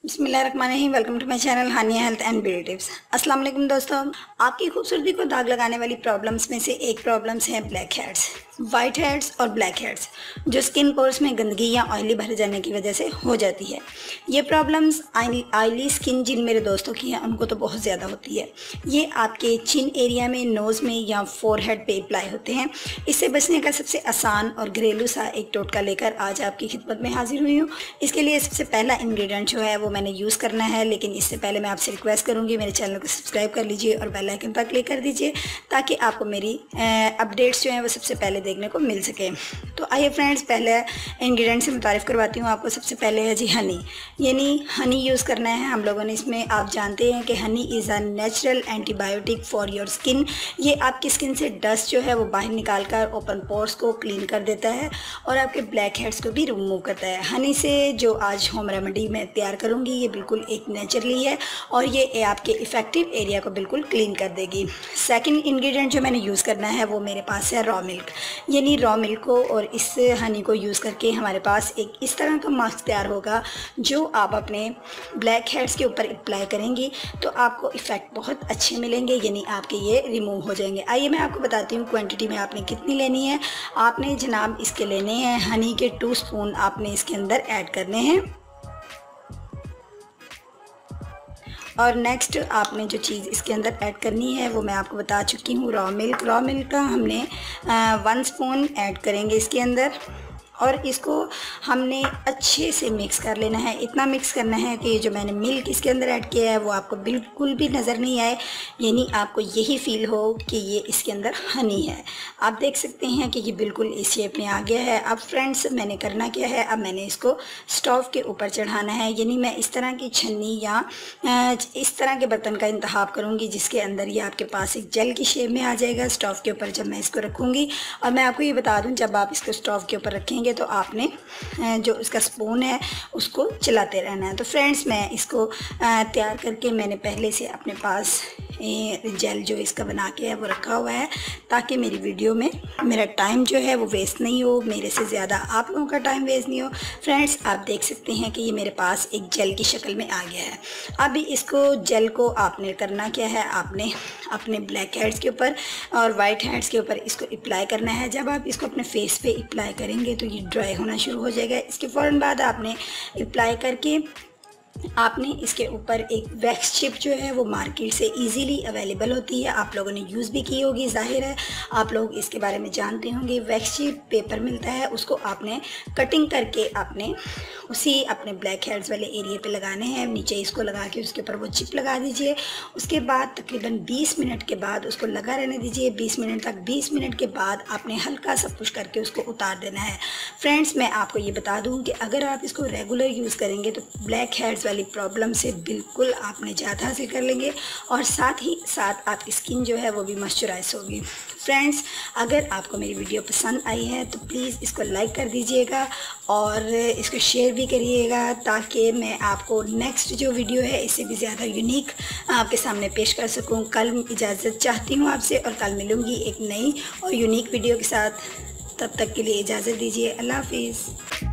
बिस्मिल्लाहिर्रहमानिर्रहीम। Welcome to my channel Hania health and beauty tips. अस्सलाम वालेकुम दोस्तों, आपकी खूबसूरती को दाग लगाने वाली प्रॉब्लम्स में से एक प्रॉब्लम्स है ब्लैक हेड्स, वाइट हेड्स और ब्लैक हेड्स, जो स्किन पोर्स में गंदगी या ऑयली भर जाने की वजह से हो जाती है। ये प्रॉब्लम्स ऑयली स्किन जिन मेरे दोस्तों की है उनको तो बहुत ज़्यादा होती है। ये आपके चिन एरिया में, नोज़ में या फोरहेड पे अप्लाई होते हैं। इससे बचने का सबसे आसान और घरेलू सा एक टोटका लेकर आज आपकी खिदमत में हाजिर हुई हूँ। इसके लिए सबसे पहला इंग्रेडिएंट जो है वो मैंने यूज़ करना है, लेकिन इससे पहले मैं आपसे रिक्वेस्ट करूँगी मेरे चैनल को सब्सक्राइब कर लीजिए और बेल आइकन पर क्लिक कर दीजिए ताकि आपको मेरी अपडेट्स जो हैं वो सबसे पहले देखने को मिल सके। तो आइए फ्रेंड्स, पहले इंग्रेडिएंट से मुतारिफ़ करवाती हूँ आपको। सबसे पहले है जी हनी, यानी हनी यूज़ करना है हम लोगों ने इसमें। आप जानते हैं कि Honey is a natural antibiotic for your skin. ये आपकी स्किन से डस्ट जो है वो बाहर निकाल कर ओपन पोर्स को क्लीन कर देता है और आपके ब्लैक हेड्स को भी रिमूव करता है। हनी से जो आज होम रेमेडी मैं तैयार करूँगी ये बिल्कुल एक नेचुरली है और ये आपके इफेक्टिव एरिया को बिल्कुल क्लीन कर देगी। सेकंड इंग्रेडिएंट जो मैंने यूज़ करना है वो मेरे पास है रॉ मिल्क, यानी रॉ मिल्क को और इस हनी को यूज़ करके हमारे पास एक इस तरह का मास्क तैयार होगा जो आप अपने ब्लैक हेड्स के ऊपर अप्लाई करेंगी तो आपको इफ़ेक्ट बहुत अच्छे मिलेंगे, यानी आपके ये रिमूव हो जाएंगे। आइए मैं आपको बताती हूँ क्वांटिटी में आपने कितनी लेनी है। आपने जनाब इसके लेने हैं हनी के 2 स्पून आपने इसके अंदर ऐड करने हैं। और नेक्स्ट आपने जो चीज़ इसके अंदर ऐड करनी है वो मैं आपको बता चुकी हूँ, रॉ मिल्क। रॉ मिल्क का हमने 1 स्पून ऐड करेंगे इसके अंदर और इसको हमने अच्छे से मिक्स कर लेना है। इतना मिक्स करना है कि जो मैंने मिल्क इसके अंदर ऐड किया है वो आपको बिल्कुल भी नज़र नहीं आए, यानी आपको यही फील हो कि ये इसके अंदर हनी है। आप देख सकते हैं कि ये बिल्कुल इस शेप में आ गया है। अब फ्रेंड्स मैंने करना क्या है, अब मैंने इसको स्टोव के ऊपर चढ़ाना है, यानी मैं इस तरह की छन्नी या इस तरह के बर्तन का इंतखाब करूँगी जिसके अंदर ये आपके पास एक जेल की शेप में आ जाएगा। स्टोव के ऊपर जब मैं इसको रखूँगी, और मैं आपको ये बता दूँ जब आप इसको स्टोव के ऊपर रखेंगे तो आपने जो इसका स्पून है उसको चलाते रहना है। तो फ्रेंड्स मैं इसको तैयार करके मैंने पहले से अपने पास जेल जो इसका बना के है वो रखा हुआ है ताकि मेरी वीडियो में मेरा टाइम जो है वो वेस्ट नहीं हो, मेरे से ज़्यादा आप लोगों का टाइम वेस्ट नहीं हो। फ्रेंड्स आप देख सकते हैं कि ये मेरे पास एक जेल की शक्ल में आ गया है। अभी इसको जेल को आपने करना क्या है, आपने अपने ब्लैक हेड्स के ऊपर और वाइट हेड्स के ऊपर इसको अप्लाई करना है। जब आप इसको अपने फेस पे अप्लाई करेंगे तो ये ड्राई होना शुरू हो जाएगा। इसके फ़ौरन बाद आपने अप्लाई करके आपने इसके ऊपर एक वैक्स चिप जो है वो मार्केट से इजीली अवेलेबल होती है, आप लोगों ने यूज़ भी की होगी, जाहिर है आप लोग इसके बारे में जानते होंगे। वैक्स चिप पेपर मिलता है, उसको आपने कटिंग करके आपने उसी अपने ब्लैक हेड्स वाले एरिया पे लगाने हैं। नीचे इसको लगा के उसके ऊपर वो चिप लगा दीजिए। उसके बाद तकरीबन 20 मिनट के बाद उसको लगा रहने दीजिए 20 मिनट तक। 20 मिनट के बाद आपने हल्का सा पुश करके उसको उतार देना है। फ्रेंड्स मैं आपको ये बता दूँ कि अगर आप इसको रेगुलर यूज़ करेंगे तो ब्लैक हेड्स वाली प्रॉब्लम से बिल्कुल आप निजात हासिल कर लेंगे और साथ ही साथ आपकी स्किन जो है वो भी मॉइस्चराइज होगी। फ्रेंड्स अगर आपको मेरी वीडियो पसंद आई है तो प्लीज़ इसको लाइक कर दीजिएगा और इसको शेयर भी करिएगा ताकि मैं आपको नेक्स्ट जो वीडियो है इससे भी ज़्यादा यूनिक आपके सामने पेश कर सकूं। कल इजाज़त चाहती हूं आपसे और कल मिलूँगी एक नई और यूनिक वीडियो के साथ। तब तक के लिए इजाज़त दीजिए। अल्लाह हाफिज़।